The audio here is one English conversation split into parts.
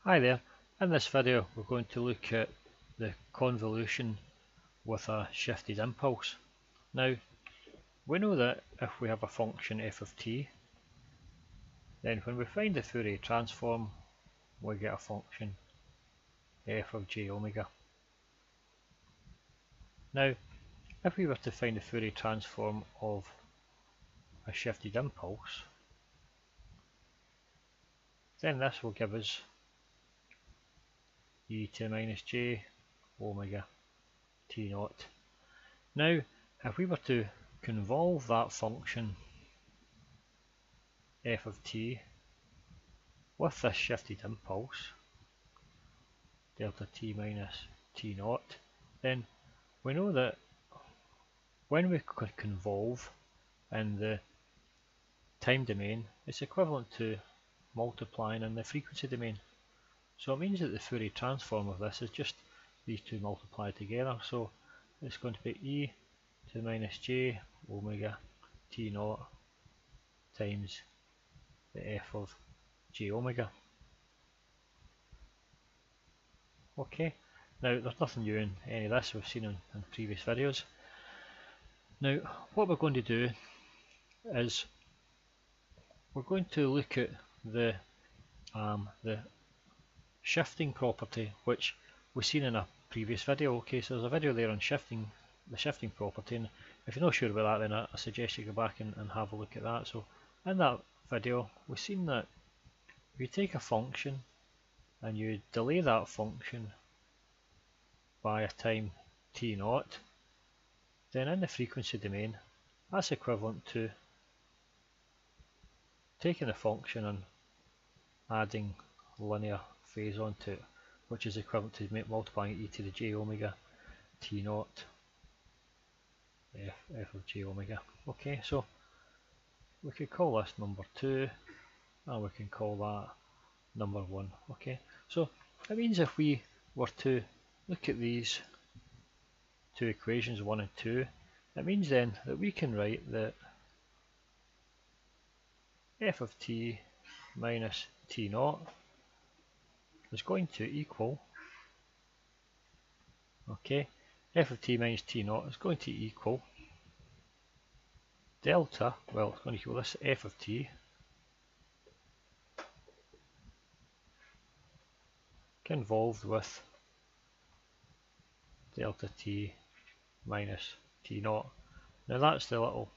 Hi there, in this video we're going to look at the convolution with a shifted impulse. Now we know that if we have a function f of t, then when we find the Fourier transform we get a function f of j omega. Now if we were to find the Fourier transform of a shifted impulse, then this will give us e to the minus j omega t naught. Now if we were to convolve that function f of t with this shifted impulse delta t minus t naught, then we know that when we could convolve in the time domain, it's equivalent to multiplying in the frequency domain. So it means that the Fourier transform of this is just these two multiplied together. So it's going to be e to the minus j omega t naught times the f of j omega. Okay, now there's nothing new in any of this, we've seen in previous videos. Now what we're going to do is we're going to look at the shifting property which we've seen in a previous video. Okay, so there's a video there on the shifting property, and if you're not sure about that, then I suggest you go back and have a look at that. So in that video we've seen that if you take a function and you delay that function by a time t naught, then in the frequency domain that's equivalent to taking the function and adding linear phase onto it, which is equivalent to multiplying e to the j omega t naught f of j omega. Okay, so we could call this number 2 and we can call that number 1. Okay, so that means if we were to look at these two equations 1 and 2, it means then that we can write that f of t minus t naught is going to equal, okay, f of t minus t naught is going to equal delta, well it's going to equal this f of t convolved with delta t minus t naught. Now that's the little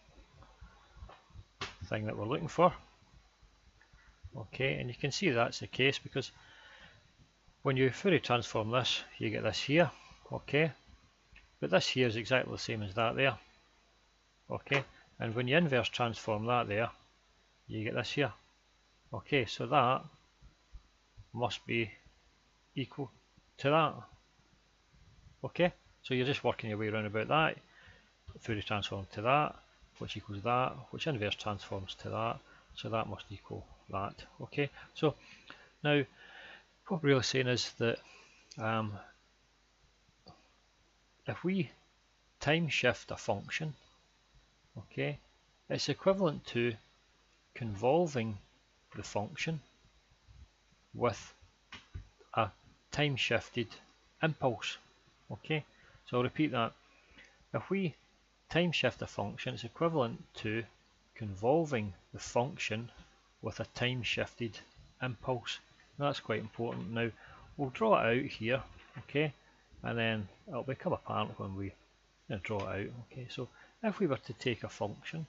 thing that we're looking for. Okay, and you can see that's the case because when you Fourier transform this, you get this here. Okay, but this here is exactly the same as that there. Okay, and when you inverse transform that there, you get this here. Okay, so that must be equal to that. Okay, so you're just working your way around about that. Fourier transform to that, which equals that, which inverse transforms to that, so that must equal that. Okay, so now what we're really saying is that if we time shift a function, okay, it's equivalent to convolving the function with a time shifted impulse. Okay, so I'll repeat that. If we time shift a function, it's equivalent to convolving the function with a time shifted impulse. Now that's quite important. Now we'll draw it out here, okay, and then it'll become apparent when we draw it out. Okay, so if we were to take a function,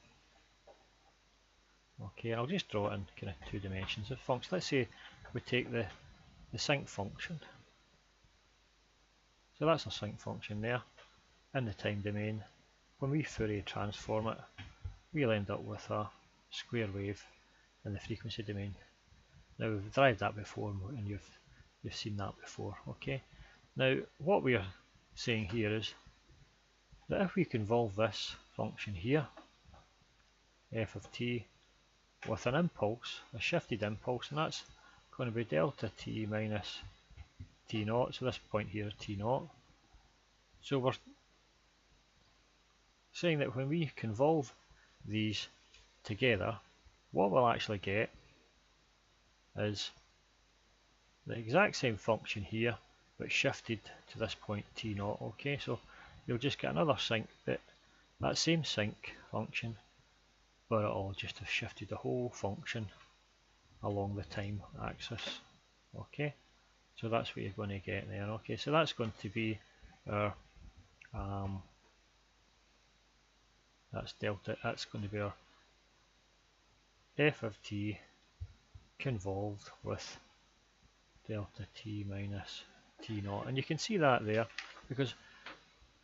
okay, I'll just draw it in kind of 2 dimensions of function. Let's say we take the sinc function. So that's a sinc function there in the time domain. When we Fourier transform it, we'll end up with a square wave in the frequency domain. Now we've derived that before and you've seen that before. Okay, now what we are saying here is that if we convolve this function here, f of t, with an impulse, a shifted impulse, and that's going to be delta t minus t naught, so this point here is t naught. So we're saying that when we convolve these together, what we'll actually get is the exact same function here, but shifted to this point t0. Okay, so you'll just get another sync bit, that same sync function, but it'll just have shifted the whole function along the time axis. Okay, so that's what you're going to get there. Okay, so that's going to be our that's delta. That's going to be our f of t convolved with delta t minus t naught, and you can see that there, because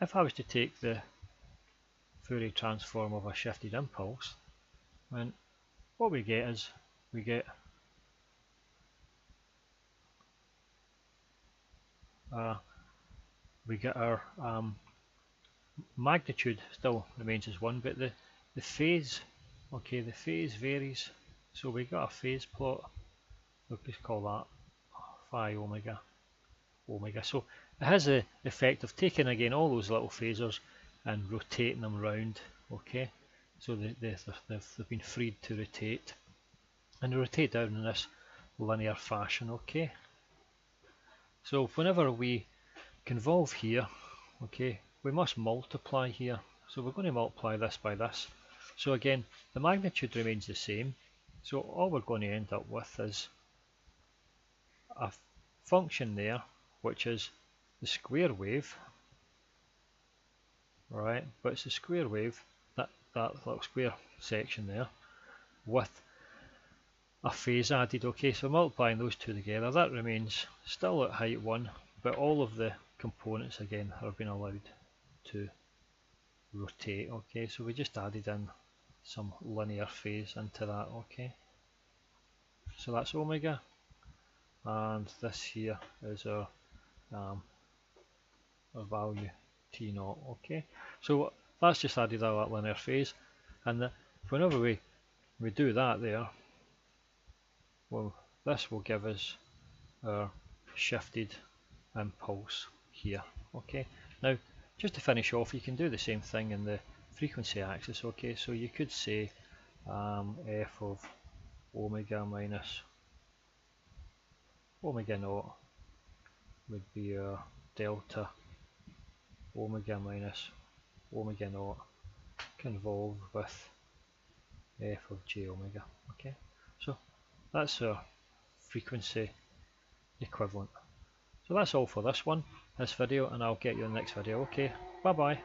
if I was to take the Fourier transform of a shifted impulse, then what we get is we get our magnitude still remains as 1, but the phase, okay, the phase varies. So we got a phase plot, we'll just call that phi omega. So it has the effect of taking again all those little phasors and rotating them round. Okay, so they've been freed to rotate, and they rotate down in this linear fashion. Okay, so whenever we convolve here, okay, we must multiply here. So we're going to multiply this by this. So again, the magnitude remains the same. So all we're going to end up with is a function there, which is the square wave, right? But it's the square wave, that little square section there, with a phase added. Okay, so multiplying those two together, that remains still at height 1, but all of the components again have been allowed to rotate. Okay, so we just added in some linear phase into that. Okay, so that's omega, and this here is our value t0. Okay, so that's just added all that linear phase, and whenever we do that there, well, this will give us our shifted impulse here. Okay, now just to finish off, you can do the same thing in the frequency axis. Okay, so you could say f of omega minus omega naught would be our delta omega minus omega naught convolved with f of j omega. Okay, so that's our frequency equivalent. So that's all for this video, and I'll get you in the next video. Okay, bye bye.